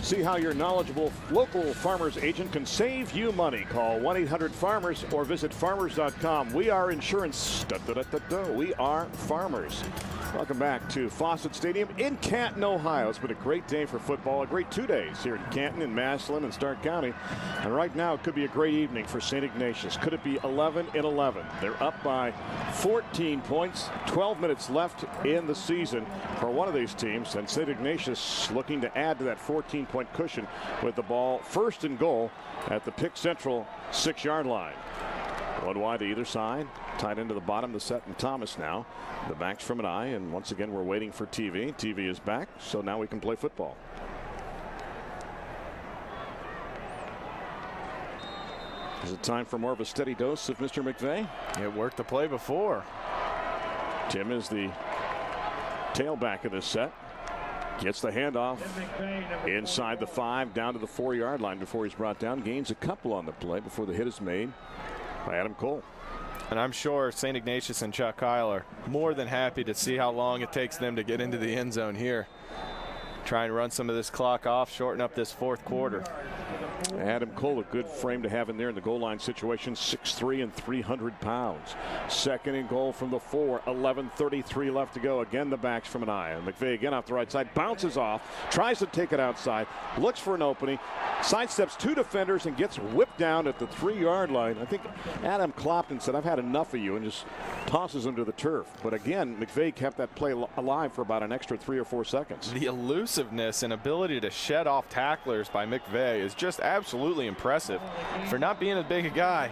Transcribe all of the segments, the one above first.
See how your knowledgeable local farmers agent can save you money. Call 1-800-FARMERS or visit farmers.com. We are insurance. We are farmers. Welcome back to Fawcett Stadium in Canton, Ohio. It's been a great day for football, a great 2 days here in Canton and Massillon and Stark County. And right now it could be a great evening for St. Ignatius. Could it be 11-11? They're up by 14 points, 12 minutes left in the season for one of these teams. And St. Ignatius looking to add to that 14-point cushion with the ball first and goal at the Pick Central 6-yard line. One wide to either side. Tied into the bottom to Seth and Thomas now. The backs from an eye, and once again we're waiting for TV. TV is back, so now we can play football. Is it time for more of a steady dose of Mr. McVay? It worked the play before. Tim is the tailback of this set. Gets the handoff inside the 5 down to the 4-yard line before he's brought down. Gains a couple on the play before the hit is made by Adam Cole. And I'm sure St. Ignatius and Chuck Kyle are more than happy to see how long it takes them to get into the end zone here. Try and run some of this clock off, shorten up this fourth quarter. Adam Cole, a good frame to have in there in the goal line situation. 6'3" and 300 pounds. Second and goal from the 4. 11:33 left to go. Again, the backs from an eye. And McVay again off the right side. Bounces off. Tries to take it outside. Looks for an opening. Sidesteps 2 defenders and gets whipped down at the 3-yard line. I think Adam Clopton said, "I've had enough of you," and just tosses him to the turf. But again, McVay kept that play alive for about an extra 3 or 4 seconds. The elusiveness and ability to shed off tacklers by McVay is just absolutely impressive for not being as big a guy.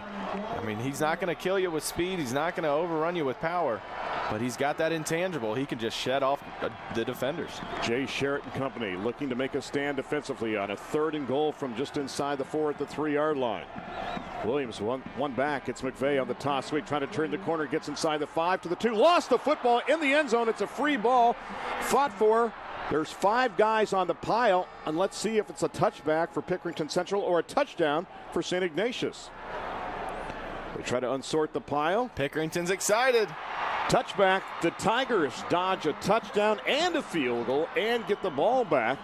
I mean, he's not going to kill you with speed. He's not going to overrun you with power. But he's got that intangible. He can just shed off the defenders. Jay Sherritt and company looking to make a stand defensively on a 3rd and goal from just inside the 4 at the 3-yard line. Williams one back. It's McVay on the toss sweep, trying to turn the corner. Gets inside the 5 to the 2. Lost the football in the end zone. It's a free ball. Fought for. There's 5 guys on the pile. And let's see if it's a touchback for Pickerington Central or a touchdown for St. Ignatius. They try to unsort the pile. Pickerington's excited. Touchback. The Tigers dodge a touchdown and a field goal and get the ball back.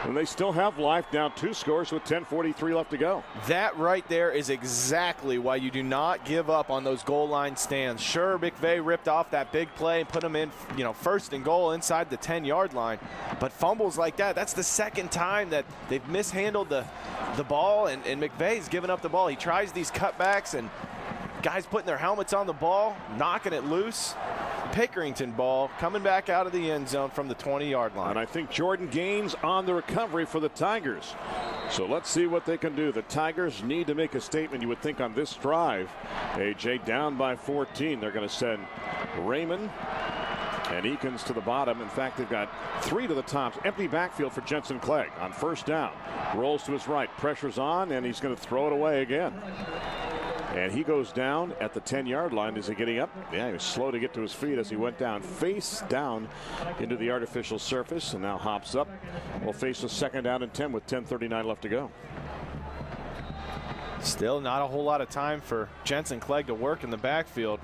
And they still have life, down 2 scores with 10:43 left to go. That right there is exactly why you do not give up on those goal line stands. Sure, McVay ripped off that big play and put them in, first and goal inside the 10-yard line. But fumbles like that, that's the second time that they've mishandled the ball, and McVay's given up the ball. He tries these cutbacks, and guys putting their helmets on the ball, knocking it loose. Pickerington ball coming back out of the end zone from the 20-yard line. And I think Jordan Gaines on the recovery for the Tigers. So let's see what they can do. The Tigers need to make a statement, you would think, on this drive. AJ down by 14. They're going to send Raymond and Eakins to the bottom. In fact, they've got 3 to the tops. Empty backfield for Jensen Clegg on first down. Rolls to his right. Pressure's on, and he's going to throw it away again. And he goes down at the 10-yard line. Is he getting up? Yeah, he was slow to get to his feet as he went down, face down into the artificial surface, and now hops up. Will face a 2nd down and 10 with 10:39 left to go. Still not a whole lot of time for Jensen Clegg to work in the backfield.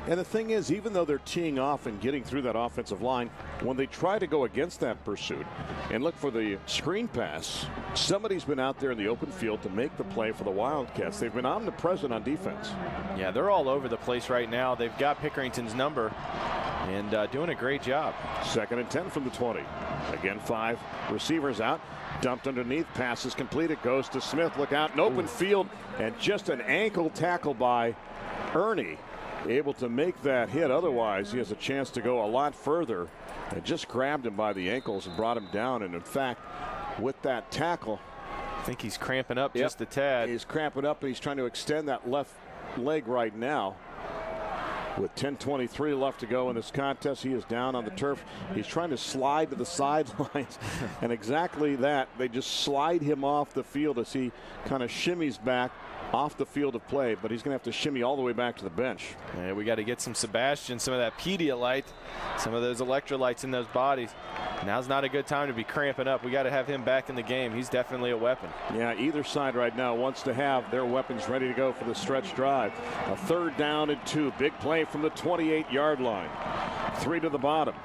And the thing is, even though they're teeing off and getting through that offensive line, when they try to go against that pursuit and look for the screen pass, somebody's been out there in the open field to make the play for the Wildcats. They've been omnipresent on defense. Yeah, they're all over the place right now. They've got Pickerington's number and doing a great job. 2nd and 10 from the 20. Again, 5 receivers out. Dumped underneath. Pass is complete. It goes to Smith. Look out. An open field, and just an ankle tackle by Ernie. Able to make that hit. Otherwise, he has a chance to go a lot further. And just grabbed him by the ankles and brought him down. And in fact, with that tackle, I think he's cramping up just a tad. He's cramping up, and he's trying to extend that left leg right now. With 10:23 left to go in this contest, he is down on the turf. He's trying to slide to the sidelines, and exactly that. They just slide him off the field as he kind of shimmies back off the field of play, but he's going to have to shimmy all the way back to the bench. Yeah, we got to get some Sebastian, some of that Pedialyte, some of those electrolytes in those bodies. Now's not a good time to be cramping up. We got to have him back in the game. He's definitely a weapon. Yeah, either side right now wants to have their weapons ready to go for the stretch drive. A 3rd down and 2. Big play from the 28-yard line. 3 to the bottom.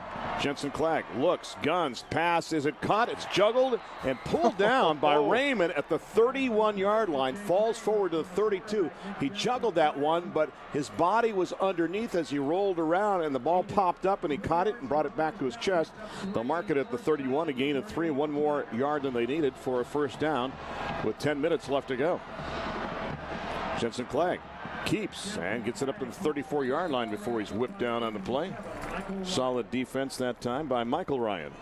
Jensen Clegg looks, guns, pass. Is it caught? It's juggled and pulled down by Raymond at the 31-yard line. Falls forward to the 32. He juggled that one, but his body was underneath as he rolled around, and the ball popped up, and he caught it and brought it back to his chest. They'll mark it at the 31, a gain of 3, 1 more yard than they needed for a first down with 10 minutes left to go. Jensen Clegg keeps and gets it up to the 34-yard line before he's whipped down on the play. Solid defense that time by Michael Ryan.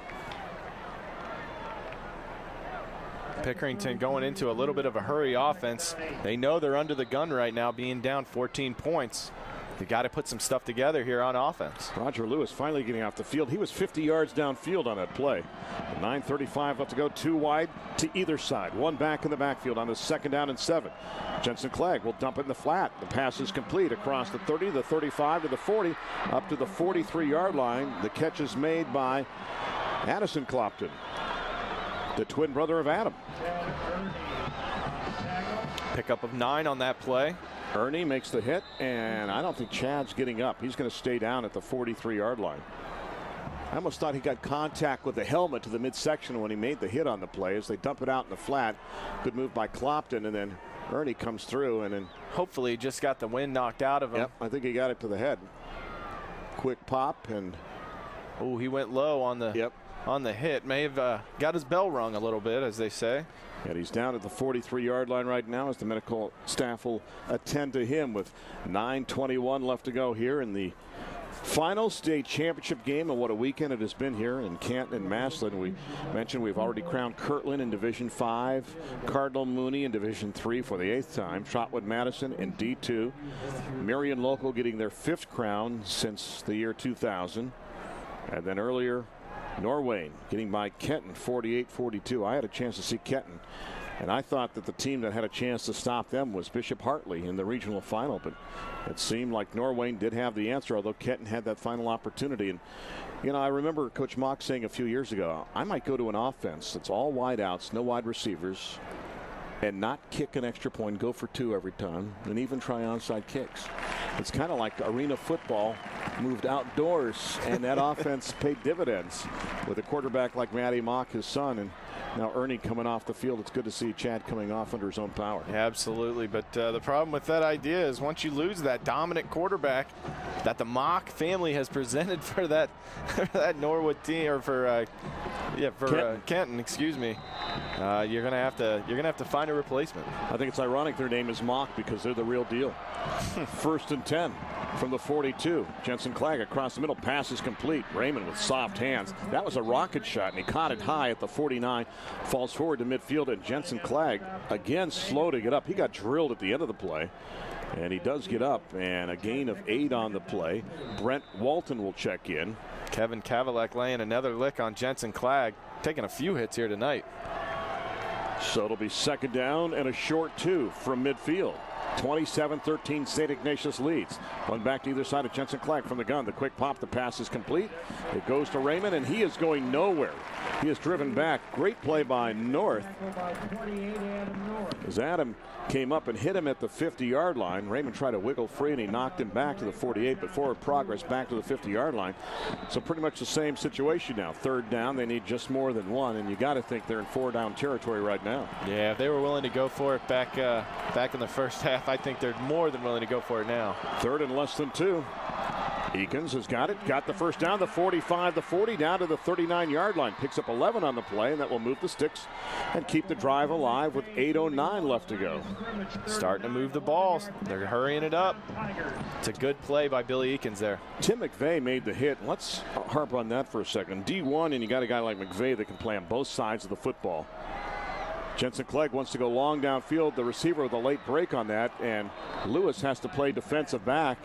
Pickerington going into a little bit of a hurry offense. They know they're under the gun right now, being down 14 points. They got to put some stuff together here on offense. Roger Lewis finally getting off the field. He was 50 yards downfield on that play. 9:35 left to go. 2 wide to either side. 1 back in the backfield on a 2nd down and 7. Jensen Clegg will dump it in the flat. The pass is complete across the 30, the 35 to the 40, up to the 43-yard line. The catch is made by Addison Clopton, the twin brother of Adam. Pickup of 9 on that play. Ernie makes the hit, and I don't think Chad's getting up. He's going to stay down at the 43-yard line. I almost thought he got contact with the helmet to the midsection when he made the hit on the play as they dump it out in the flat. Good move by Clopton, and then Ernie comes through, and then hopefully he just got the wind knocked out of him. Yep, I think he got it to the head. Quick pop, and oh, he went low on the on the hit. May have got his bell rung a little bit, as they say. And he's down at the 43-yard line right now as the medical staff will attend to him with 9:21 left to go here in the final state championship game. And what a weekend it has been here in Canton and Massillon. We mentioned we've already crowned Kirtland in Division 5, Cardinal Mooney in Division 3 for the 8th time, Trotwood Madison in D2, Marion Local getting their 5th crown since the year 2000, and then earlier Norwayne getting by Canton 48-42. I had a chance to see Canton, and I thought that the team that had a chance to stop them was Bishop Hartley in the regional final, but it seemed like Norwayne did have the answer, although Canton had that final opportunity. And you know, I remember Coach Mock saying a few years ago, I might go to an offense that's all wide outs, no wide receivers, and not kick an extra point, go for 2 every time, and even try onside kicks. It's kind of like arena football moved outdoors, and that offense paid dividends with a quarterback like Matty Mock, his son, and now Ernie coming off the field. It's good to see Chad coming off under his own power. Yeah, absolutely, but the problem with that idea is once you lose that dominant quarterback that the Mock family has presented for that Norwood team, or for Canton, excuse me, you're gonna have to find a replacement. I think it's ironic their name is Mock because they're the real deal. 1st and 10 from the 42. Jensen Clegg across the middle. Pass is complete. Raymond with soft hands. That was a rocket shot, and he caught it high at the 49. Falls forward to midfield, and Jensen Clegg again slow to get up. He got drilled at the end of the play, and he does get up, and a gain of 8 on the play. Brent Walton will check in. Kevin Kavalek laying another lick on Jensen Clegg, taking a few hits here tonight. So it'll be 2nd down and a short 2 from midfield. 27-13 St. Ignatius leads. One back to either side of Jensen Clegg from the gun. The quick pop, the pass is complete. It goes to Raymond, and he is going nowhere. He is driven back. Great play by North. As Adam came up and hit him at the 50-yard line. Raymond tried to wiggle free, and he knocked him back to the 48, but forward progress back to the 50-yard line. So pretty much the same situation now. 3rd down, they need just more than 1, and you got to think they're in 4-down territory right now. Yeah, if they were willing to go for it back in the first half, I think they're more than willing to go for it now. 3rd and less than 2. Eakins has got it, got the first down, the 45, the 40, down to the 39-yard line. Picks up 11 on the play, and that will move the sticks and keep the drive alive with 8:09 left to go. Starting to move the ball. They're hurrying it up. It's a good play by Billy Eakins there. Tim McVeigh made the hit. Let's harp on that for a second. D1, and you got a guy like McVeigh that can play on both sides of the football. Jensen Clegg wants to go long downfield. The receiver with a late break on that, and Lewis has to play defensive back.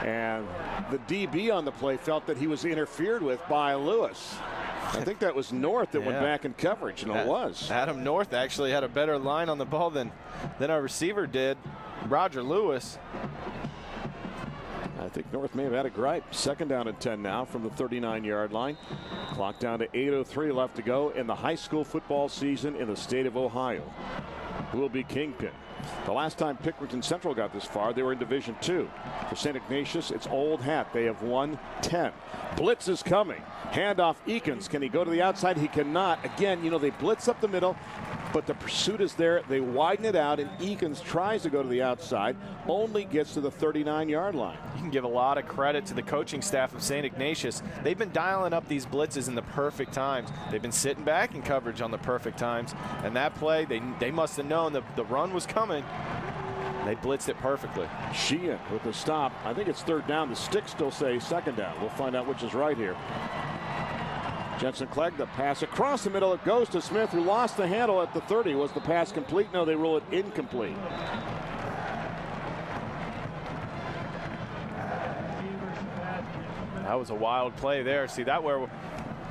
And the DB on the play felt that he was interfered with by Lewis. I think that was North that went back in coverage, and it was. Adam North actually had a better line on the ball than our receiver did, Roger Lewis. I think North may have had a gripe. 2nd down and 10 now from the 39-yard line. Clock down to 8:03 left to go in the high school football season in the state of Ohio. who will be kingpin. The last time Pickerington Central got this far, they were in Division II. For St. Ignatius, it's old hat. They have won 10. Blitz is coming. Handoff Eakins. Can he go to the outside? He cannot. Again, you know, they blitz up the middle, but the pursuit is there. They widen it out, and Eakins tries to go to the outside, only gets to the 39-yard line. You can give a lot of credit to the coaching staff of St. Ignatius. They've been dialing up these blitzes in the perfect times. They've been sitting back in coverage on the perfect times. And that play, they must have known the run was coming. They blitzed it perfectly. Sheehan with the stop. I think it's third down. The sticks still say second down. We'll find out which is right here. Jensen Clegg, the pass across the middle. It goes to Smith, who lost the handle at the 30. Was the pass complete? No, they rule it incomplete. That was a wild play there. See that where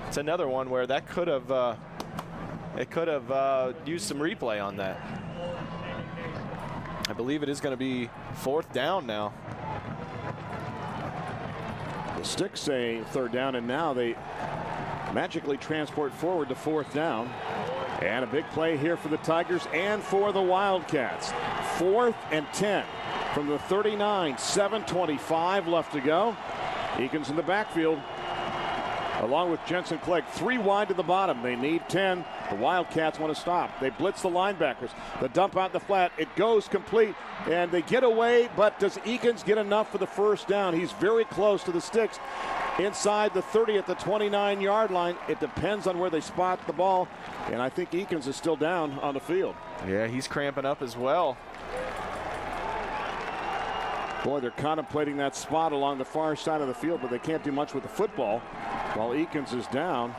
it's another one where that could have used some replay on that. I believe it is going to be fourth down now. The sticks say third down, and now they magically transport forward to fourth down. And a big play here for the Tigers and for the Wildcats. 4th and 10 from the 39. 7:25 left to go. Eakins in the backfield, along with Jensen Clegg. 3 wide to the bottom. They need 10. The Wildcats want to stop. They blitz the linebackers. The dump out the flat. It goes complete, and they get away, but does Eakins get enough for the first down? He's very close to the sticks. Inside the 30 at the 29-yard line. It depends on where they spot the ball, and I think Eakins is still down on the field. Yeah, he's cramping up as well. Boy, they're contemplating that spot along the far side of the field, but they can't do much with the football while Eakins is down.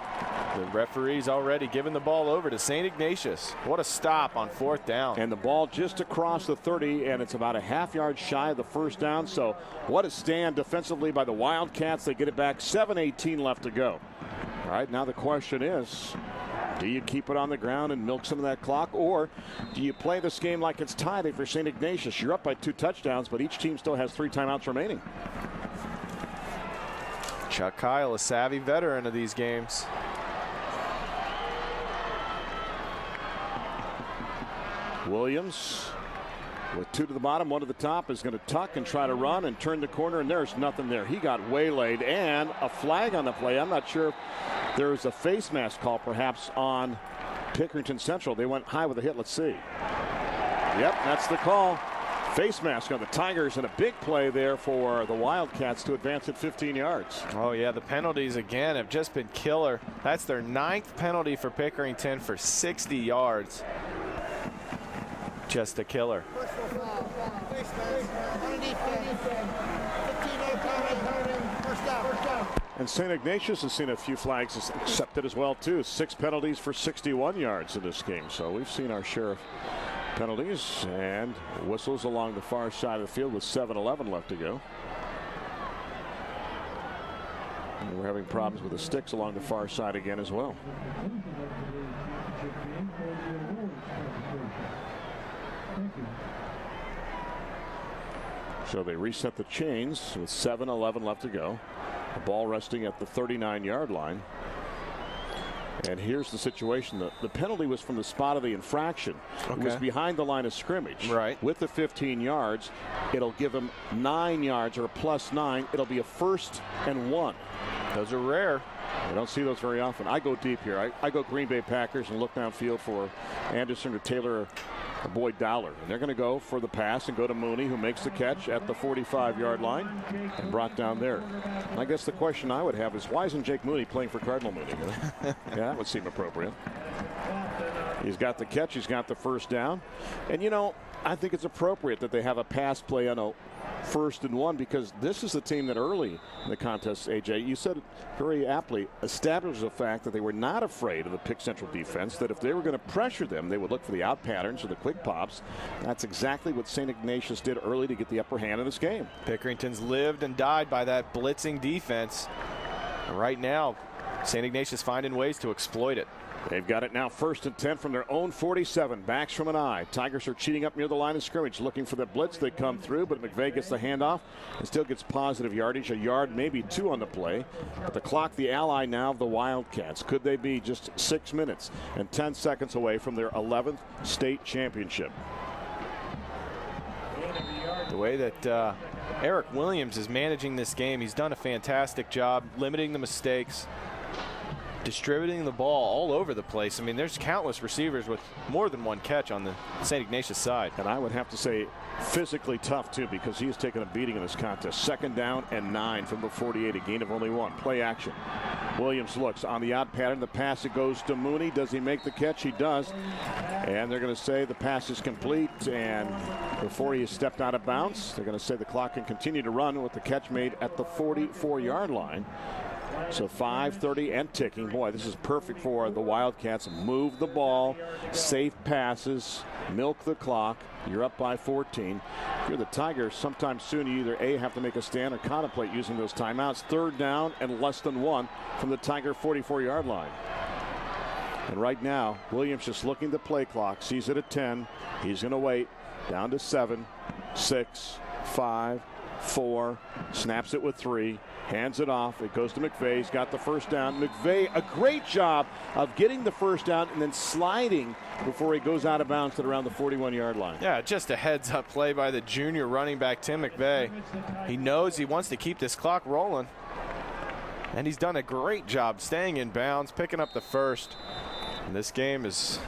The referee's already given the ball over to St. Ignatius. What a stop on fourth down. And the ball just across the 30, and it's about a half-yard shy of the first down. So what a stand defensively by the Wildcats. They get it back. 7:18 left to go. All right, now the question is, do you keep it on the ground and milk some of that clock, or do you play this game like it's tied for St. Ignatius? You're up by 2 touchdowns, but each team still has 3 timeouts remaining. Chuck Kyle, a savvy veteran of these games. Williams with 2 to the bottom, 1 to the top, is going to tuck and try to run and turn the corner, and there's nothing there. He got waylaid, and a flag on the play. I'm not sure if there's a face mask call perhaps on Pickerington Central. They went high with a hit. Let's see. Yep, that's the call. Face mask on the Tigers, and a big play there for the Wildcats to advance at 15 yards. Oh, yeah, the penalties again have just been killer. That's their 9th penalty for Pickerington for 60 yards. Just a killer. And St. Ignatius has seen a few flags accepted as well, too. 6 penalties for 61 yards in this game. So we've seen our share of penalties and whistles along the far side of the field with 7:11 left to go. And we're having problems with the sticks along the far side again as well. So they reset the chains with 7:11 left to go. The ball resting at the 39-yard line. And here's the situation. The penalty was from the spot of the infraction. Okay. It was behind the line of scrimmage. Right. With the 15 yards, it'll give them 9 yards, or a +9. It'll be a 1st and 1. Those are rare. I don't see those very often. I go deep here. I go Green Bay Packers and look downfield for Anderson or Taylor or Boyd Dowler. And they're going to go for the pass and go to Mooney, who makes the catch at the 45-yard line and brought down there. And I guess the question I would have is, why isn't Jake Mooney playing for Cardinal Mooney? Yeah, that would seem appropriate. He's got the catch. He's got the first down. And, you know, I think it's appropriate that they have a pass play on a 1st and 1, because this is the team that early in the contest, AJ, you said very aptly, established the fact that they were not afraid of the Pick Central defense, that if they were going to pressure them, they would look for the out patterns or the quick pops. That's exactly what St. Ignatius did early to get the upper hand in this game. Pickerington's lived and died by that blitzing defense. And right now, St. Ignatius finding ways to exploit it. They've got it now 1st and 10 from their own 47. Backs from an eye. Tigers are cheating up near the line of scrimmage, looking for the blitz. They come through, but McVeigh gets the handoff and still gets positive yardage. A yard, maybe 2 on the play. But the clock, the ally now of the Wildcats. Could they be just 6 minutes and 10 seconds away from their 11th state championship? The way that Eric Williams is managing this game, he's done a fantastic job limiting the mistakes, distributing the ball all over the place. I mean, there's countless receivers with more than one catch on the St. Ignatius side. And I would have to say physically tough, too, because he has taken a beating in this contest. 2nd down and 9 from the 48, a gain of only 1. Play action. Williams looks on the odd pattern. The pass, it goes to Mooney. Does he make the catch? He does. And they're going to say the pass is complete. And before he stepped out of bounds, they're going to say the clock can continue to run with the catch made at the 44-yard line. So 5:30 and ticking. Boy, this is perfect for the Wildcats. Move the ball, safe passes, milk the clock. You're up by 14. If you're the Tigers, sometime soon you either A, have to make a stand or contemplate using those timeouts. 3rd down and less than 1 from the Tiger 44-yard line. And right now, Williams just looking at the play clock, sees it at 10. He's going to wait. Down to 7, 6, 5, 4. Snaps it with 3. Hands it off. It goes to McVeigh. He's got the 1st down. McVeigh, a great job of getting the 1st down and then sliding before he goes out of bounds at around the 41-yard line. Yeah, just a heads-up play by the junior running back, Tim McVeigh. He knows he wants to keep this clock rolling. And he's done a great job staying in bounds, picking up the 1st. And this game is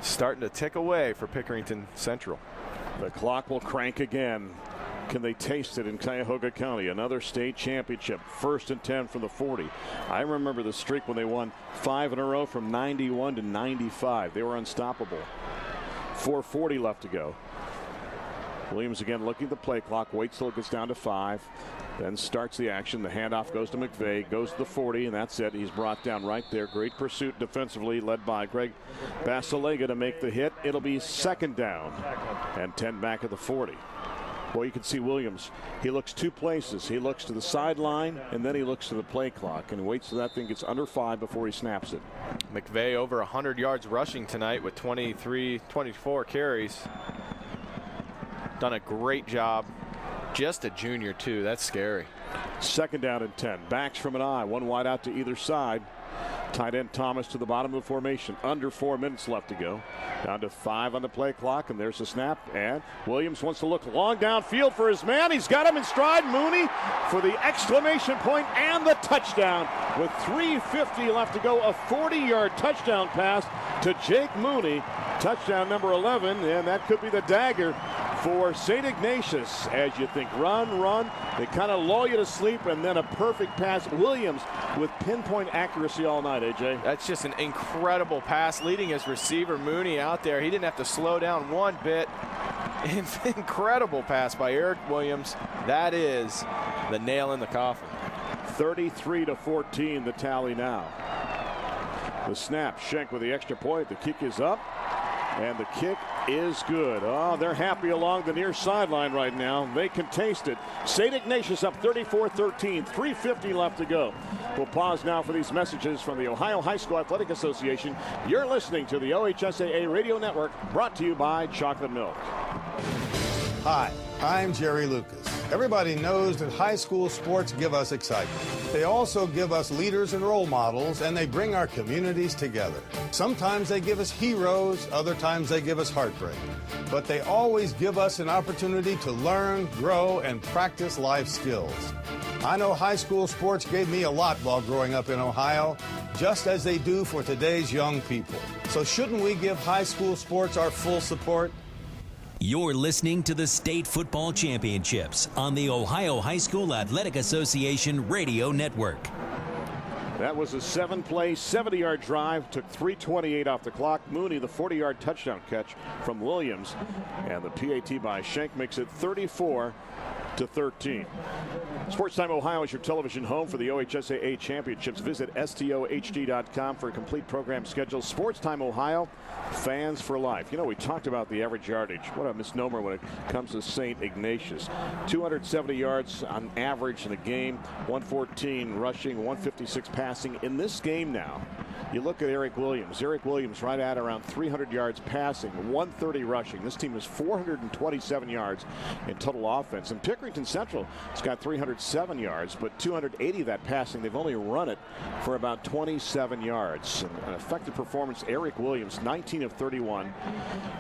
starting to tick away for Pickerington Central. The clock will crank again. Can they taste it in Cuyahoga County? Another state championship. 1st and 10 from the 40. I remember the streak when they won 5 in a row from 91 to 95. They were unstoppable. 4:40 left to go. Williams again looking at the play clock. Waits till it gets down to 5. Then starts the action. The handoff goes to McVeigh. Goes to the 40, and that's it. He's brought down right there. Great pursuit defensively, led by Greg Basilega to make the hit. It'll be 2nd down and 10 back at the 40. Well, you can see Williams. He looks 2 places. He looks to the sideline, and then he looks to the play clock and waits till that thing gets under 5 before he snaps it. McVeigh over 100 yards rushing tonight with 24 carries. Done a great job. Just a junior, too. That's scary. 2nd down and 10. Backs from an eye. 1 wide out to either side. Tight end Thomas to the bottom of the formation. Under 4 minutes left to go. Down to 5 on the play clock, and there's the snap. And Williams wants to look long downfield for his man. He's got him in stride. Mooney for the exclamation point and the touchdown. With 3:50 left to go, a 40-yard touchdown pass to Jake Mooney. Touchdown number 11, and that could be the dagger for St. Ignatius. As you think, run, run. They kind of lull you to sleep, and then a perfect pass. Williams with pinpoint accuracy all night, AJ. That's just an incredible pass, leading his receiver Mooney out there. He didn't have to slow down one bit. Incredible pass by Eric Williams. That is the nail in the coffin. 33-14 the tally now. The snap, Schenk with the extra point. The kick is up. And the kick is good. Oh, they're happy along the near sideline right now. They can taste it. St. Ignatius up 34-13. 3:50 left to go. We'll pause now for these messages from the Ohio High School Athletic Association. You're listening to the OHSAA Radio Network, brought to you by Chocolate Milk. Hi, I'm Jerry Lucas. Everybody knows that high school sports give us excitement. They also give us leaders and role models, and they bring our communities together. Sometimes they give us heroes, other times they give us heartbreak. But they always give us an opportunity to learn, grow, and practice life skills. I know high school sports gave me a lot while growing up in Ohio, just as they do for today's young people. So shouldn't we give high school sports our full support? You're listening to the State Football Championships on the Ohio High School Athletic Association Radio Network. That was a 7-play, 70-yard drive. Took 3:28 off the clock. Mooney, the 40-yard touchdown catch from Williams. And the PAT by Schenk makes it 34-13. Sports Time Ohio is your television home for the OHSAA Championships. Visit STOHD.com for a complete program schedule. Sports Time Ohio, fans for life. You know, we talked about the average yardage. What a misnomer when it comes to St. Ignatius. 270 yards on average in a game, 114 rushing, 156 passing. In this game now, You look at Eric Williams. Eric Williams right at around 300 yards passing, 130 rushing. This team is 427 yards in total offense. And Pickerington Central has got 307 yards, but 280 of that passing. They've only run it for about 27 yards. An effective performance. Eric Williams, 19 of 31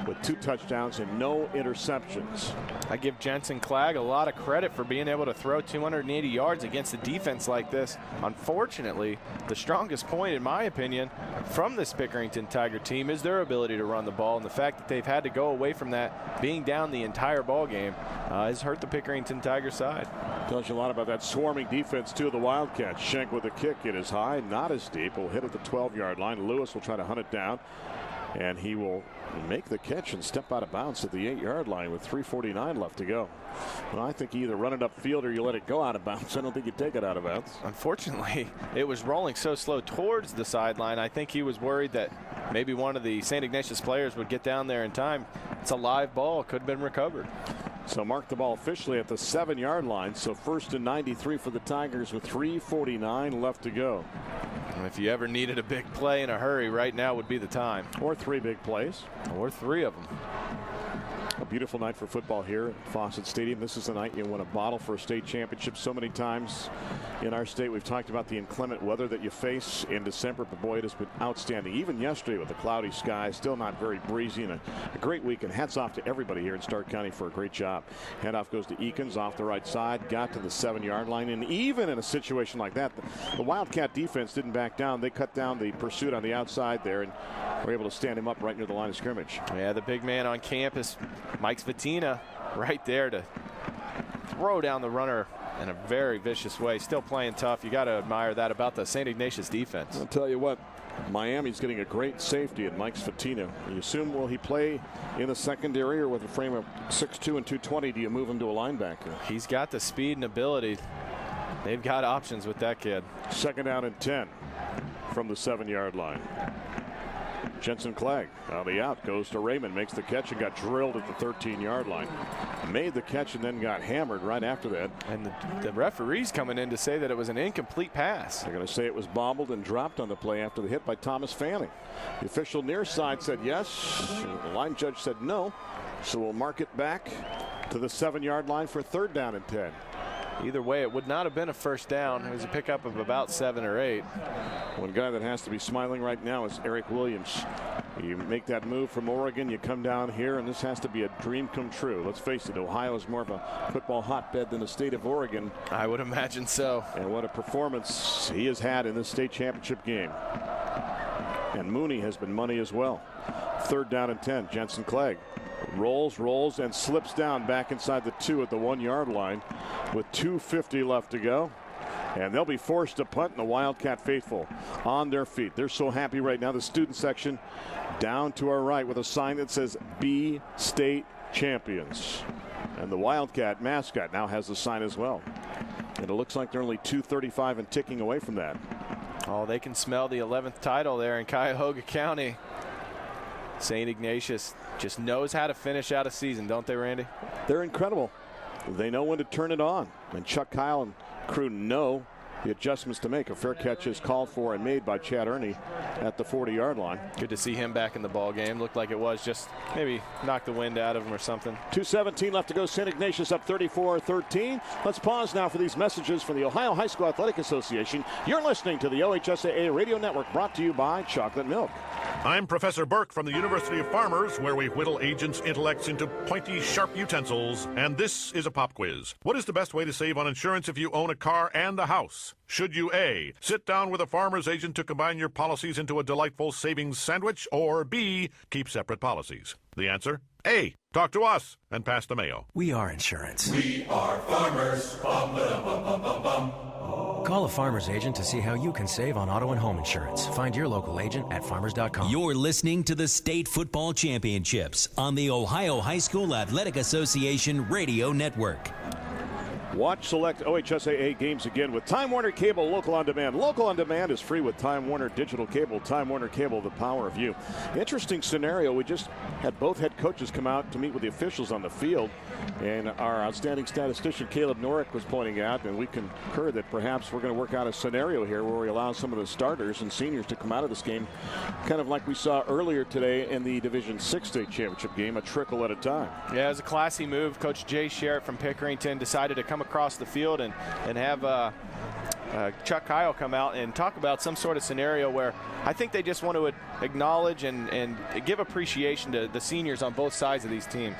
with 2 touchdowns and no interceptions. I give Jensen Clegg a lot of credit for being able to throw 280 yards against a defense like this. Unfortunately, the strongest point, in my opinion, from this Pickerington Tiger team is their ability to run the ball, and the fact that they've had to go away from that, being down the entire ball game, has hurt the Pickerington Tiger side. Tells you a lot about that swarming defense too of the Wildcats. Schenk with a kick. It is high, not as deep. Will hit at the 12-yard line. Lewis will try to hunt it down, and he will make the catch and step out of bounds at the 8-yard line with 3:49 left to go. Well, I think you either run it upfield or you let it go out of bounds. I don't think you take it out of bounds. Unfortunately, it was rolling so slow towards the sideline. I think he was worried that maybe one of the St. Ignatius players would get down there in time. It's a live ball. It could have been recovered. So mark the ball officially at the 7-yard line. So 1st and 93 for the Tigers with 3:49 left to go. And if you ever needed a big play in a hurry, right now would be the time. Or 3 big plays. Or 3 of them. A beautiful night for football here at Fawcett Stadium. This is the night you win a bottle for a state championship. So many times in our state we've talked about the inclement weather that you face in December, but boy, it has been outstanding. Even yesterday with the cloudy skies, still not very breezy, and a great weekend. Hats off to everybody here in Stark County for a great job. Handoff goes to Eakins off the right side, got to the 7-yard line, and even in a situation like that, the Wildcat defense didn't back down. They cut down the pursuit on the outside there and were able to stand him up right near the line of scrimmage. Yeah, the big man on campus, Mike Svatina, right there to throw down the runner in a very vicious way. Still playing tough. You got to admire that about the St. Ignatius defense. I'll tell you what, Miami's getting a great safety in Mike Svatina. You assume, will he play in the secondary, or with a frame of 6'2" and 220, do you move him to a linebacker? He's got the speed and ability. They've got options with that kid. 2nd down and 10 from the 7-yard line. Jensen Clegg on the out, goes to Raymond, makes the catch and got drilled at the 13-yard line. Made the catch and then got hammered right after that. And the referee's coming in to say that it was an incomplete pass. They're going to say it was bobbled and dropped on the play after the hit by Thomas Fanning. The official near side said yes. The line judge said no. So we'll mark it back to the 7-yard line for 3rd down and 10. Either way, it would not have been a first down. It was a pickup of about 7 or 8. One guy that has to be smiling right now is Eric Williams. You make that move from Oregon, you come down here, and this has to be a dream come true. Let's face it, Ohio is more of a football hotbed than the state of Oregon. I would imagine so. And what a performance he has had in this state championship game. And Mooney has been money as well. 3rd down and 10. Jensen Clegg rolls, and slips down back inside the 2 at the 1-yard line with 2:50 left to go. And they'll be forced to punt, and the Wildcat faithful on their feet. They're so happy right now. The student section down to our right with a sign that says "Be State Champions." And the Wildcat mascot now has the sign as well. And it looks like they're only 2:35 and ticking away from that. Oh, they can smell the 11th title there in Cuyahoga County. St. Ignatius just knows how to finish out a season, don't they, Randy? They're incredible. They know when to turn it on. And Chuck Kyle and crew know the adjustments to make. A fair catch is called for and made by Chad Ernie at the 40-yard line. Good to see him back in the ball game. Looked like it was just maybe knocked the wind out of him or something. 2:17 left to go. St. Ignatius up 34-13. Let's pause now for these messages from the Ohio High School Athletic Association. You're listening to the OHSAA Radio Network, brought to you by Chocolate Milk. I'm Professor Burke from the University of Farmers, where we whittle agents' intellects into pointy, sharp utensils. And this is a pop quiz. What is the best way to save on insurance if you own a car and a house? Should you A, sit down with a farmer's agent to combine your policies into a delightful savings sandwich, or B, keep separate policies? The answer? A, talk to us and pass the mayo. We are insurance. We are farmers. Bum, ba-dum, bum, bum, bum, bum. Call a farmer's agent to see how you can save on auto and home insurance. Find your local agent at farmers.com. You're listening to the State Football Championships on the Ohio High School Athletic Association Radio Network. Watch select OHSAA games again with Time Warner Cable Local on Demand. Local on Demand is free with Time Warner Digital Cable. Time Warner Cable, the power of you. Interesting scenario. We just had both head coaches come out to meet with the officials on the field. And our outstanding statistician, Caleb Norick, was pointing out, and we concur that perhaps we're going to work out a scenario here where we allow some of the starters and seniors to come out of this game, kind of like we saw earlier today in the Division 6 state championship game, a trickle at a time. Yeah, it was a classy move. Coach Jay Sherritt from Pickerington decided to come across the field and have Chuck Kyle come out and talk about some sort of scenario where I think they just want to acknowledge and give appreciation to the seniors on both sides of these teams.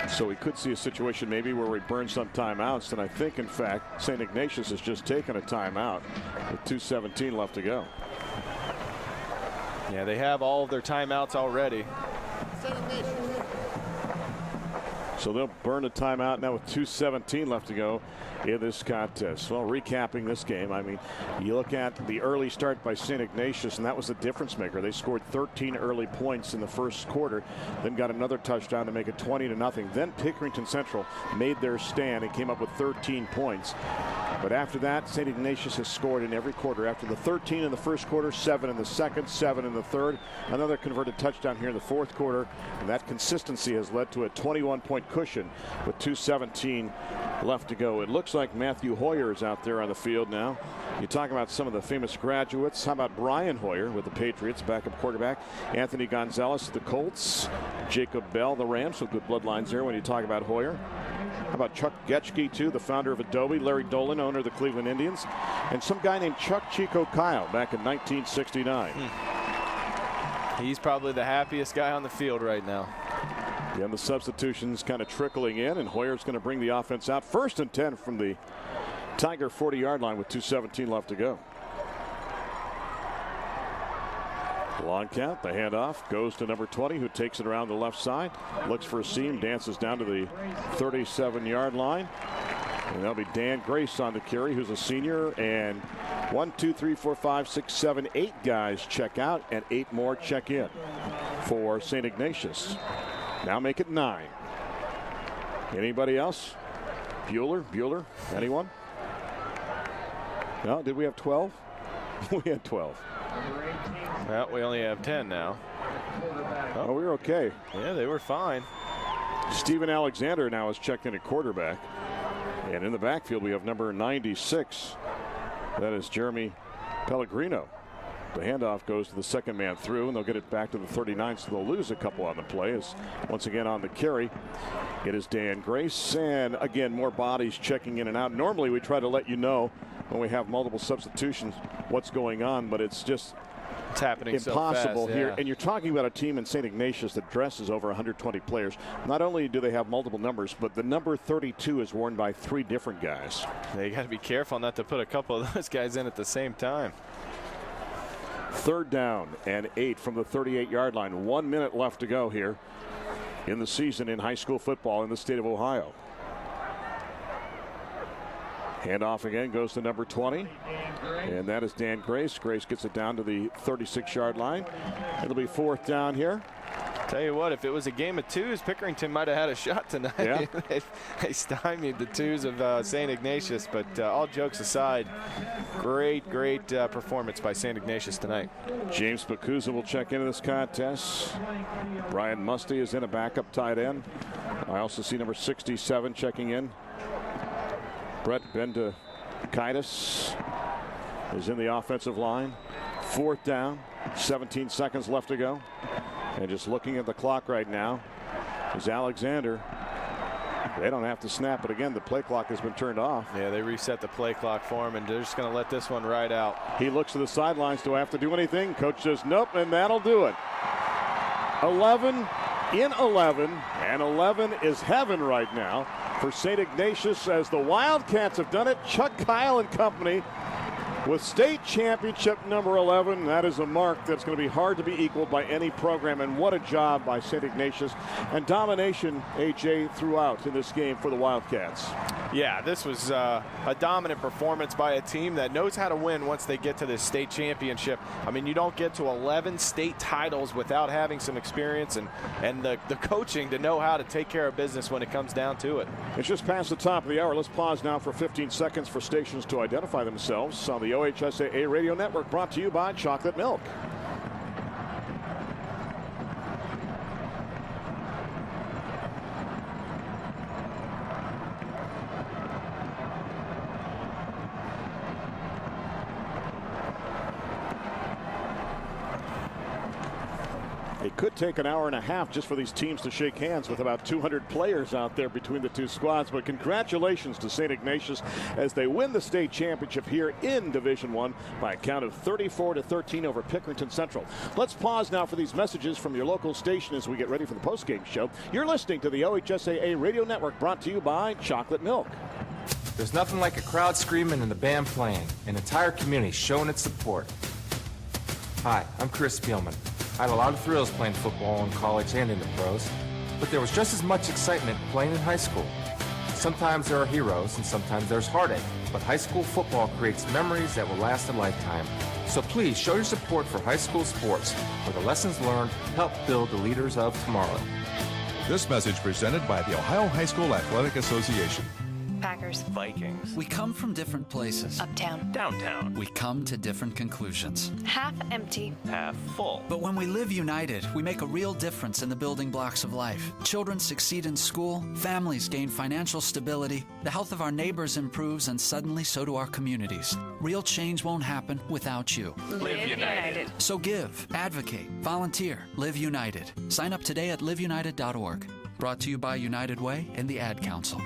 So we could see a situation maybe where we burn some timeouts, and I think, in fact, St. Ignatius has just taken a timeout with 2:17 left to go. Yeah, they have all of their timeouts already. So they'll burn a timeout now with 2:17 left to go in this contest. Well, recapping this game, I mean, you look at the early start by St. Ignatius, and that was the difference maker. They scored 13 early points in the first quarter, then got another touchdown to make it 20-0. Then Pickerington Central made their stand and came up with 13 points. But after that, St. Ignatius has scored in every quarter. After the 13 in the first quarter, 7 in the second, 7 in the third. Another converted touchdown here in the fourth quarter. And that consistency has led to a 21-point cushion with 2:17 left to go. It looks like Matthew Hoyer is out there on the field now. You talk about some of the famous graduates. How about Brian Hoyer with the Patriots, backup quarterback? Anthony Gonzalez, the Colts. Jacob Bell, the Rams, so good bloodlines there when you talk about Hoyer. How about Chuck Getchke, too, the founder of Adobe. Larry Dolan, owner of the Cleveland Indians. And some guy named Chuck Chico Kyle back in 1969. He's probably the happiest guy on the field right now. Yeah, and the substitutions kind of trickling in, and Hoyer's going to bring the offense out. 1st and 10 from the Tiger 40-yard line with 2:17 left to go. Long count, the handoff goes to number 20, who takes it around the left side, looks for a seam, dances down to the 37-yard line. And that'll be Dan Grace on the carry, who's a senior. And 1, 2, 3, 4, 5, 6, 7, 8 guys check out, and 8 more check in for St. Ignatius. Now make it 9. Anybody else? Bueller? Anyone? No, did we have 12? We had 12. Well, we only have 10 now. Oh, we were okay. Yeah, they were fine. Steven Alexander now is checked in at quarterback. And in the backfield, we have number 96. That is Jeremy Pellegrino. The handoff goes to the second man through, and they'll get it back to the 39, so they'll lose a couple on the play. As once again on the carry, it is Dan Grace. And again, more bodies checking in and out. Normally, we try to let you know when we have multiple substitutions what's going on, but it's just happening impossible so fast, here. yeah. And you're talking about a team in St. Ignatius that dresses over 120 players. Not only do they have multiple numbers, but the number 32 is worn by 3 different guys. They got to be careful not to put a couple of those guys in at the same time. 3rd down and 8 from the 38-yard line. 1 minute left to go here in the season in high school football in the state of Ohio. Handoff again goes to number 20, and that is Dan Grace. Grace gets it down to the 36-yard line. It'll be 4th down here. Tell you what, if it was a game of twos, Pickerington might have had a shot tonight. Yeah. They stymied the twos of St. Ignatius, but all jokes aside, great performance by St. Ignatius tonight. James Bakuza will check into this contest. Brian Musty is in, a backup tight end. I also see number 67 checking in. Brett Bendakaitis is in the offensive line. 4th down, 17 seconds left to go. And just looking at the clock right now is Alexander. They don't have to snap it again. The play clock has been turned off. Yeah, they reset the play clock for him, and they're just going to let this one ride out. He looks to the sidelines. Do I have to do anything? Coach says nope, and that'll do it. 11 in 11, and 11 is heaven right now for St. Ignatius as the Wildcats have done it. Chuck Kyle and company With state championship number 11, that is a mark that's going to be hard to be equaled by any program. And what a job by St. Ignatius and domination, AJ, throughout in this game for the Wildcats. Yeah, this was a dominant performance by a team that knows how to win once they get to this state championship. I mean, you don't get to 11 state titles without having some experience and the coaching to know how to take care of business when it comes down to it. It's just past the top of the hour. Let's pause now for 15 seconds for stations to identify themselves on the OHSAA Radio Network, brought to you by Chocolate Milk. It could take an hour and a half just for these teams to shake hands with about 200 players out there between the two squads. But congratulations to St. Ignatius as they win the state championship here in Division I by a count of 34-13 over Pickerington Central. Let's pause now for these messages from your local station as we get ready for the postgame show. You're listening to the OHSAA Radio Network, brought to you by Chocolate Milk. There's nothing like a crowd screaming and the band playing, an entire community showing its support. Hi, I'm Chris Spielman. I had a lot of thrills playing football in college and in the pros, but there was just as much excitement playing in high school. Sometimes there are heroes and sometimes there's heartache, but high school football creates memories that will last a lifetime. So please show your support for high school sports, where the lessons learned help build the leaders of tomorrow. This message presented by the Ohio High School Athletic Association. Packers. Vikings. We come from different places. Uptown. Downtown. We come to different conclusions. Half empty. Half full. But when we live united, we make a real difference in the building blocks of life. Children succeed in school, families gain financial stability, the health of our neighbors improves, and suddenly so do our communities. Real change won't happen without you. Live United. So give, advocate, volunteer, live united. Sign up today at liveunited.org. Brought to you by United Way and the Ad Council.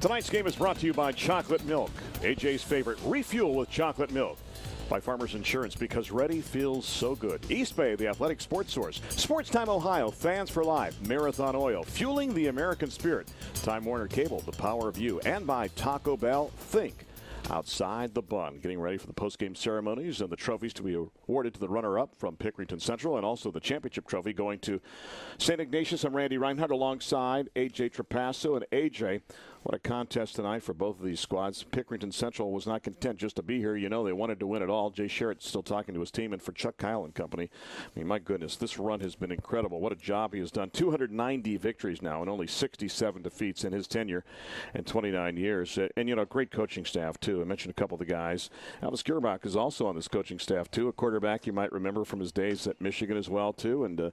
Tonight's game is brought to you by Chocolate Milk, AJ's favorite. Refuel with Chocolate Milk. By Farmers Insurance, because ready feels so good. East Bay, the athletic sports source. Sports Time Ohio, Fans for Life. Marathon Oil, fueling the American spirit. Time Warner Cable, the power of you. And by Taco Bell, think outside the bun. Getting ready for the postgame ceremonies and the trophies to be awarded to the runner-up from Pickerington Central, and also the championship trophy going to St. Ignatius. I'm Randy Rhinehart alongside AJ Trapasso. And AJ, what a contest tonight for both of these squads. Pickerington Central was not content just to be here. You know, they wanted to win it all. Jay Sherritt's still talking to his team, and for Chuck Kyle and company, I mean, my goodness, this run has been incredible. What a job he has done. 290 victories now and only 67 defeats in his tenure in 29 years. And, you know, great coaching staff, too. I mentioned a couple of the guys. Elvis Gerbach is also on this coaching staff, too. A quarterback you might remember from his days at Michigan as well, too. And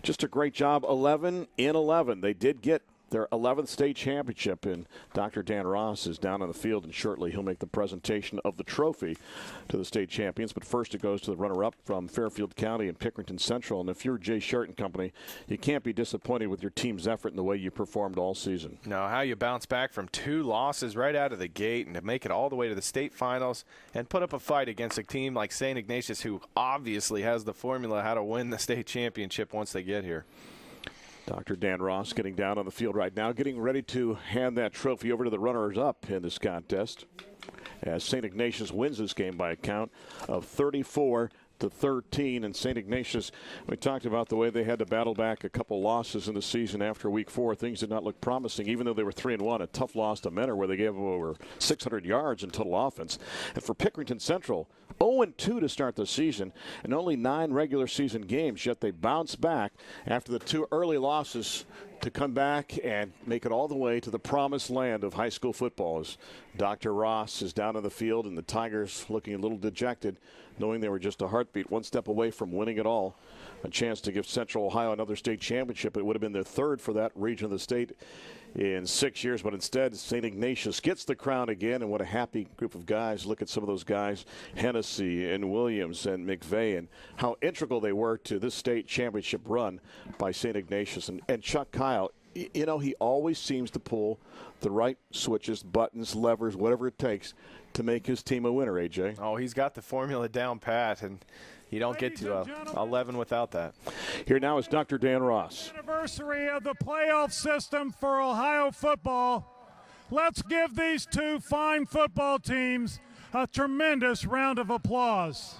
just a great job. 11 in 11. They did get their 11th state championship, and Dr. Dan Ross is down on the field, and shortly he'll make the presentation of the trophy to the state champions. But first it goes to the runner-up from Fairfield County and Pickerington Central. And if you're Jay Sherritt and company, you can't be disappointed with your team's effort and the way you performed all season. No, how you bounce back from 2 losses right out of the gate and to make it all the way to the state finals and put up a fight against a team like St. Ignatius, who obviously has the formula how to win the state championship once they get here. Dr. Dan Ross getting down on the field right now, getting ready to hand that trophy over to the runners-up in this contest as St. Ignatius wins this game by a count of 34-13. And St. Ignatius, we talked about the way they had to battle back a couple losses in the season after week 4. Things did not look promising, even though they were 3-1. A tough loss to Mentor where they gave them over 600 yards in total offense. And for Pickerington Central, 0-2 to start the season and only 9 regular season games, yet they bounced back after the 2 early losses to come back and make it all the way to the promised land of high school football. As Dr. Ross is down on the field and the Tigers looking a little dejected, knowing they were just a heartbeat, one step away from winning it all. A chance to give Central Ohio another state championship. It would have been their 3rd for that region of the state in 6 years, but instead St. Ignatius gets the crown again, and what a happy group of guys. Look at some of those guys, Hennessy and Williams and McVeigh, and how integral they were to this state championship run by St. Ignatius. And Chuck Kyle, you know, he always seems to pull the right switches, buttons, levers, whatever it takes to make his team a winner, AJ. Oh, he's got the formula down pat, and you don't get to 11 without that. Here now is Dr. Dan Ross. Anniversary of the playoff system for Ohio football. Let's give these two fine football teams a tremendous round of applause.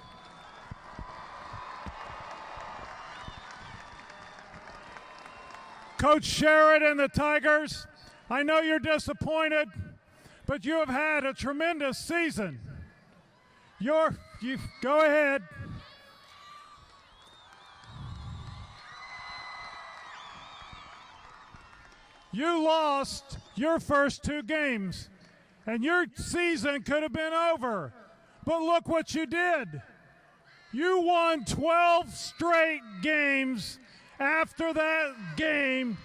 Coach Sherrod and the Tigers, I know you're disappointed, but you have had a tremendous season. You go ahead. You lost your first 2 games, and your season could have been over. But look what you did. You won 12 straight games after that game,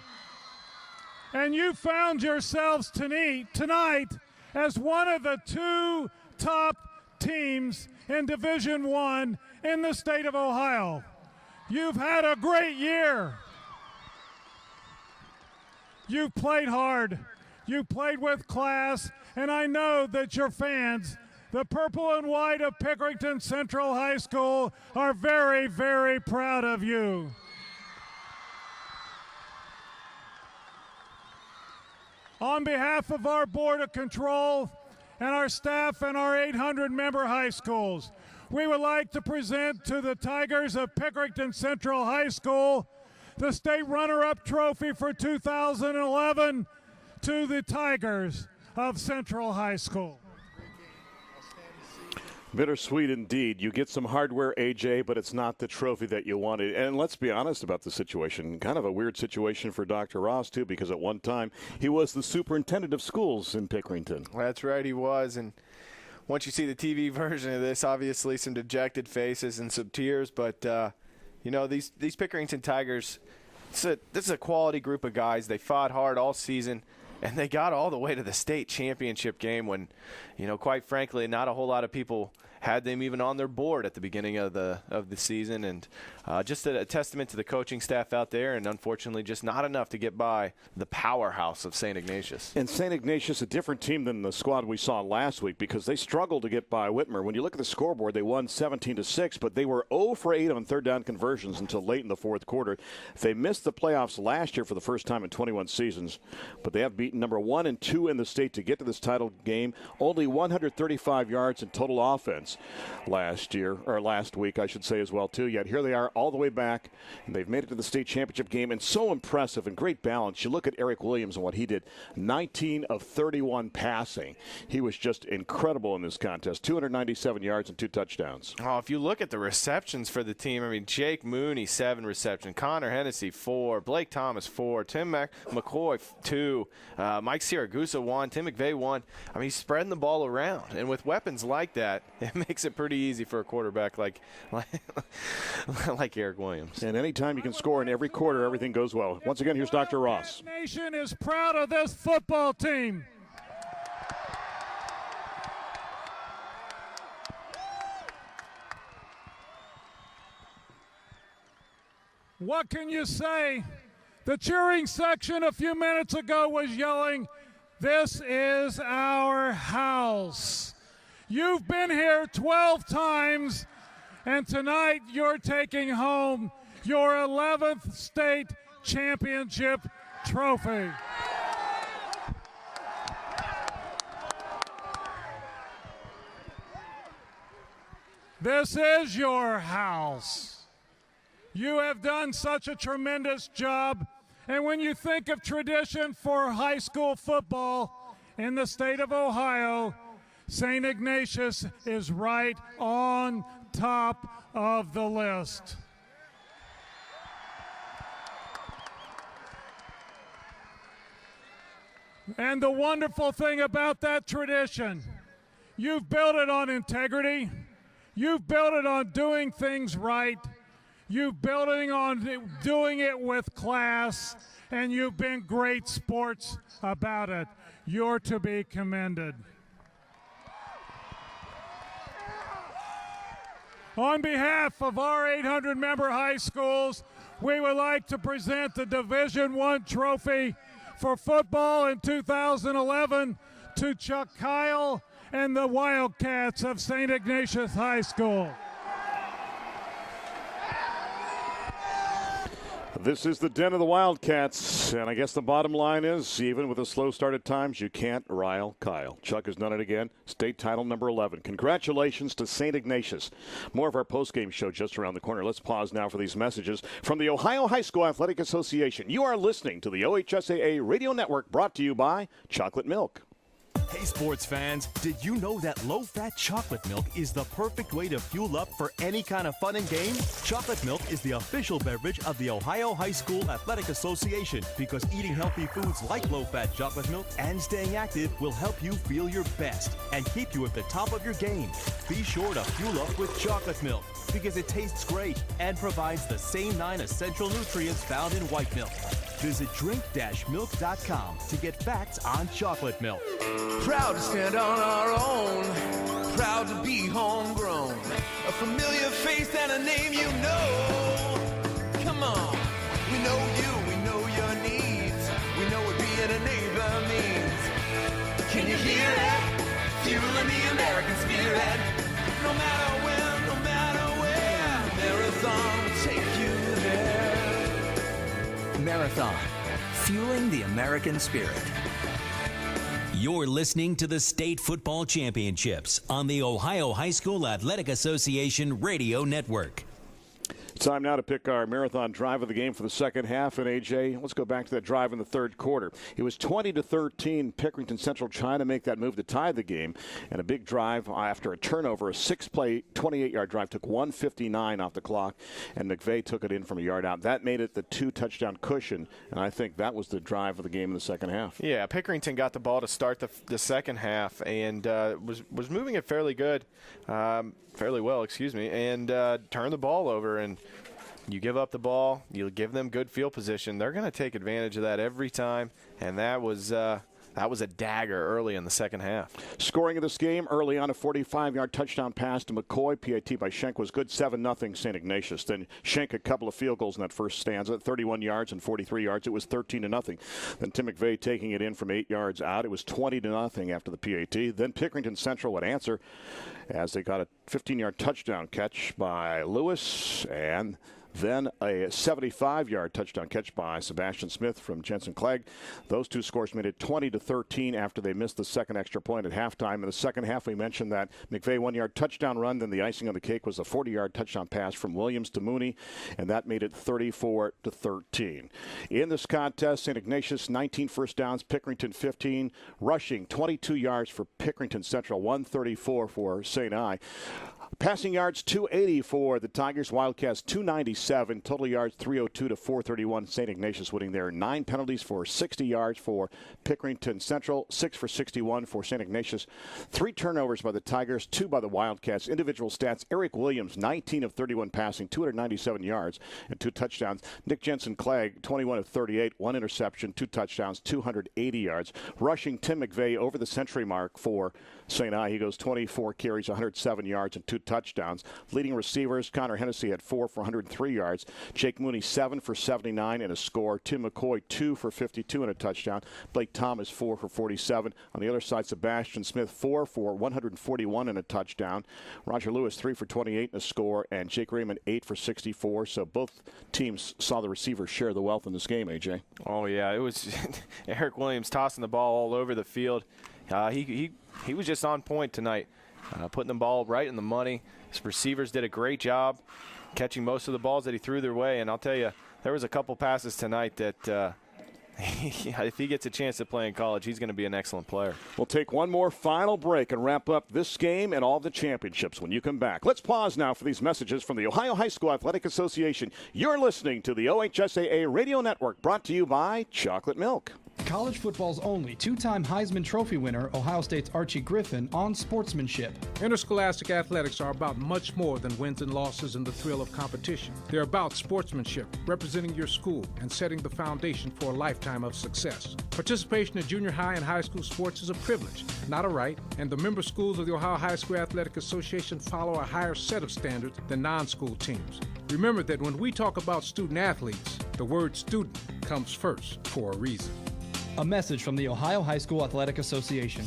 and you found yourselves tonight as one of the 2 top teams in Division I in the state of Ohio. You've had a great year. You've played hard. You played with class, and I know that your fans, the purple and white of Pickerington Central High School, are very, very proud of you. On behalf of our Board of Control and our staff and our 800-member high schools, we would like to present to the Tigers of Pickerington Central High School the state runner-up trophy for 2011 to the Tigers of Central High School. Bittersweet indeed. You get some hardware, AJ, but it's not the trophy that you wanted. And let's be honest about the situation. Kind of a weird situation for Dr. Ross, too, because at one time he was the superintendent of schools in Pickerington. That's right, he was. And once you see the TV version of this, obviously some dejected faces and some tears. But, you know, these Pickerington Tigers, this is a quality group of guys. They fought hard all season, and they got all the way to the state championship game when, you know, quite frankly, not a whole lot of people had them even on their board at the beginning of the season. And just a testament to the coaching staff out there, and unfortunately just not enough to get by the powerhouse of St. Ignatius. And St. Ignatius, a different team than the squad we saw last week because they struggled to get by Whitmer. When you look at the scoreboard, they won 17-6, but they were 0 for 8 on third down conversions until late in the fourth quarter. They missed the playoffs last year for the first time in 21 seasons, but they have beaten number 1 and 2 in the state to get to this title game. Only 135 yards in total offense last week, I should say as well, too. Yet here they are all the way back, and they've made it to the state championship game, and so impressive and great balance. You look at Eric Williams and what he did, 19 of 31 passing. He was just incredible in this contest, 297 yards and 2 touchdowns. Oh, if you look at the receptions for the team, I mean, Jake Mooney, 7 receptions, Connor Hennessy, 4, Blake Thomas, 4, Tim McCoy, 2, Mike Siragusa, 1, Tim McVeigh, 1. I mean, he's spreading the ball around, and with weapons like that, it makes it pretty easy for a quarterback like Eric Williams. And anytime you can score in every quarter, everything goes well. Once again, here's Dr. Ross. The nation is proud of this football team. What can you say? The cheering section a few minutes ago was yelling, "This is our house." You've been here 12 times, and tonight you're taking home your 11th state championship trophy. This is your house. You have done such a tremendous job, and when you think of tradition for high school football in the state of Ohio, St. Ignatius is right on top of the list. And the wonderful thing about that tradition, you've built it on integrity, you've built it on doing things right, you've built it on doing it with class, and you've been great sports about it. You're to be commended. On behalf of our 800-member high schools, we would like to present the Division I trophy for football in 2011 to Chuck Kyle and the Wildcats of St. Ignatius High School. This is the den of the Wildcats, and I guess the bottom line is, even with the slow start at times, you can't rile Kyle. Chuck has done it again. State title number 11. Congratulations to St. Ignatius. More of our postgame show just around the corner. Let's pause now for these messages from the Ohio High School Athletic Association. You are listening to the OHSAA Radio Network, brought to you by Chocolate Milk. Hey sports fans, did you know that low-fat chocolate milk is the perfect way to fuel up for any kind of fun and game? Chocolate milk is the official beverage of the Ohio High School Athletic Association because eating healthy foods like low-fat chocolate milk and staying active will help you feel your best and keep you at the top of your game. Be sure to fuel up with chocolate milk because it tastes great and provides the same 9 essential nutrients found in white milk. Visit drink-milk.com to get facts on chocolate milk. Proud to stand on our own, proud to be homegrown, a familiar face and a name you know. Come on, we know you, we know your needs, we know what being a neighbor means. Can you hear it? Fueling the American spirit. No matter when, no matter where, Marathon will take you there. Marathon, fueling the American spirit. You're listening to the State Football Championships on the Ohio High School Athletic Association Radio Network. Time now to pick our marathon drive of the game for the second half. And AJ, let's go back to that drive in the third quarter. It was 20-13. Pickerington Central trying to make that move to tie the game. And a big drive after a turnover, a 6-play, 28-yard drive, took 1:59 off the clock. And McVeigh took it in from a yard out. That made it the 2-touchdown cushion. And I think that was the drive of the game in the second half. Yeah, Pickerington got the ball to start the second half and was moving it fairly well, and turned the ball over. And you give up the ball, you give them good field position. They're going to take advantage of that every time, and that was a dagger early in the second half. Scoring of this game early on, a 45-yard touchdown pass to McCoy. PAT by Schenk was good, 7-0 St. Ignatius. Then Schenk a couple of field goals in that first stanza, 31 yards and 43 yards. It was 13-0. Then Tim McVeigh taking it in from 8 yards out. It was 20-0 after the PAT. Then Pickerington Central would answer as they got a 15-yard touchdown catch by Lewis, and then a 75-yard touchdown catch by Sebastian Smith from Jensen Clegg. Those two scores made it 20-13 after they missed the second extra point at halftime. In the second half, we mentioned that McVeigh 1-yard touchdown run. Then the icing on the cake was a 40-yard touchdown pass from Williams to Mooney, and that made it 34-13. In this contest, St. Ignatius 19 first downs, Pickerington 15. Rushing 22 yards for Pickerington Central, 134 for St. I. Passing yards 280 for the Tigers. Wildcats 297. Total yards 302 to 431. St. Ignatius winning there. 9 penalties for 60 yards for Pickerington Central. 6 for 61 for St. Ignatius. 3 turnovers by the Tigers. 2 by the Wildcats. Individual stats: Eric Williams 19 of 31 passing, 297 yards and 2 touchdowns. Nick Jensen Clegg 21 of 38, 1 interception, 2 touchdowns, 280 yards. Rushing, Tim McVeigh over the century mark for St. I. He goes 24 carries, 107 yards and 2 touchdowns. Leading receivers, Connor Hennessy had 4 for 103 yards. Jake Mooney 7 for 79 and a score. Tim McCoy 2 for 52 and a touchdown. Blake Thomas 4 for 47. On the other side, Sebastian Smith 4 for 141 and a touchdown. Roger Lewis 3 for 28 and a score. And Jake Raymond 8 for 64. So both teams saw the receivers share the wealth in this game, AJ. Oh, yeah. It was Eric Williams tossing the ball all over the field. He was just on point tonight, putting the ball right in the money. His receivers did a great job catching most of the balls that he threw their way. And I'll tell you, there was a couple passes tonight that if he gets a chance to play in college, he's going to be an excellent player. We'll take one more final break and wrap up this game and all the championships when you come back. Let's pause now for these messages from the Ohio High School Athletic Association. You're listening to the OHSAA Radio Network, brought to you by Chocolate Milk. college football's only two-time Heisman Trophy winner, Ohio State's Archie Griffin, on sportsmanship. Interscholastic athletics are about much more than wins and losses and the thrill of competition. They're about sportsmanship, representing your school, and setting the foundation for a lifetime of success. Participation in junior high and high school sports is a privilege, not a right, and the member schools of the Ohio High School Athletic Association follow a higher set of standards than non-school teams. Remember that when we talk about student athletes, the word student comes first for a reason. A message from the Ohio High School Athletic Association.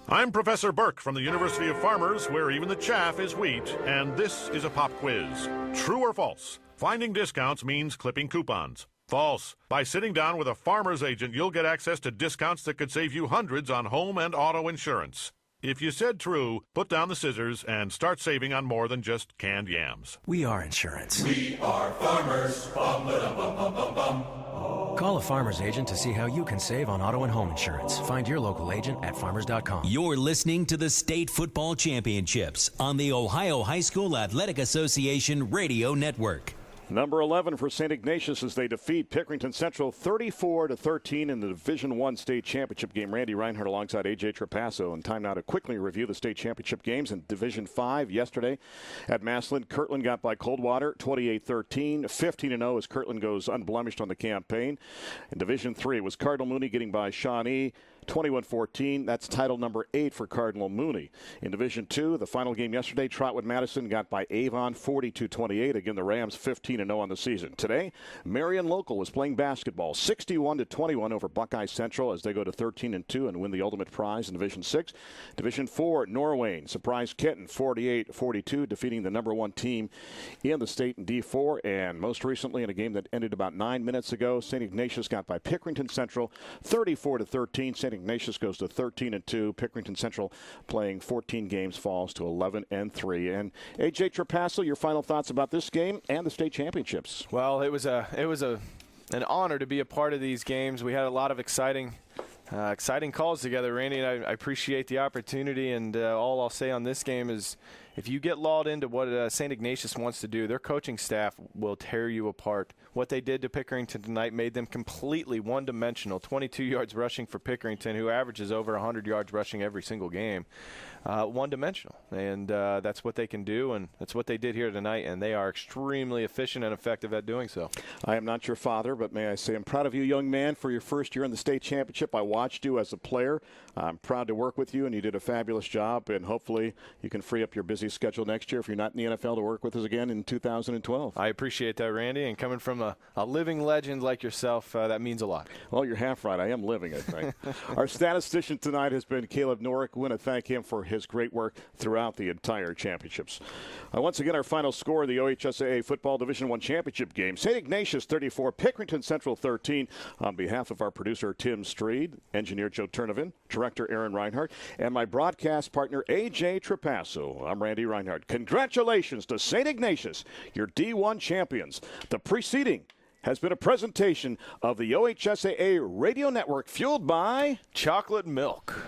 I'm Professor Burke from the University of Farmers, where even the chaff is wheat, and this is a pop quiz. True or false? Finding discounts means clipping coupons. False. By sitting down with a farmer's agent, you'll get access to discounts that could save you hundreds on home and auto insurance. If you said true, put down the scissors and start saving on more than just canned yams. We are insurance. We are farmers. Bum, ba-dum, bum, bum, bum, bum. Call a farmer's agent to see how you can save on auto and home insurance. Find your local agent at farmers.com. You're listening to the State Football Championships on the Ohio High School Athletic Association Radio Network. Number 11 for St. Ignatius as they defeat Pickerington Central 34-13 in the Division I state championship game. Randy Rhinehart alongside A.J. Trapasso. And time now to quickly review the state championship games in Division 5 yesterday at Massillon. Kirtland got by Coldwater 28-13, 15-0 as Kirtland goes unblemished on the campaign. In Division 3, it was Cardinal Mooney getting by Shawnee 21-14. That's title number 8 for Cardinal Mooney. In Division 2, the final game yesterday, Trotwood Madison got by Avon 42-28. Again, the Rams 15-0 on the season. Today, Marion Local is playing basketball 61-21 over Buckeye Central as they go to 13-2 and win the ultimate prize in Division 6. Division 4, Norwayne surprised Canton 48-42, defeating the number 1 team in the state in D4. And most recently, in a game that ended about 9 minutes ago, St. Ignatius got by Pickerington Central 34-13. St. Ignatius goes to 13-2. Pickerington Central playing 14 games falls to 11-3. And A.J. Trapasso, your final thoughts about this game and the state championships? Well, it was an honor to be a part of these games. We had a lot of exciting calls together, Randy, and I appreciate the opportunity. And all I'll say on this game is, if you get lulled into what St. Ignatius wants to do, their coaching staff will tear you apart. What they did to Pickerington tonight made them completely one-dimensional. 22 yards rushing for Pickerington, who averages over 100 yards rushing every single game. One-dimensional, and that's what they can do, and that's what they did here tonight, and they are extremely efficient and effective at doing so. I am not your father, but may I say I'm proud of you, young man, for your first year in the state championship. I watched you as a player. I'm proud to work with you, and you did a fabulous job, and hopefully you can free up your busy schedule next year if you're not in the NFL to work with us again in 2012. I appreciate that, Randy, and coming from a living legend like yourself, that means a lot. Well, you're half right. I am living, I think. Our statistician tonight has been Caleb Norick. We want to thank him for his great work throughout the entire championships. Once again, our final score of the OHSAA Football Division I Championship game. St. Ignatius 34, Pickerington Central 13. On behalf of our producer, Tim Streed, engineer Joe Turnovan, director Aaron Rhinehart, and my broadcast partner, A.J. Trapasso, I'm Randy Rhinehart. Congratulations to St. Ignatius, your D1 champions. The preceding has been a presentation of the OHSAA Radio Network, fueled by chocolate milk.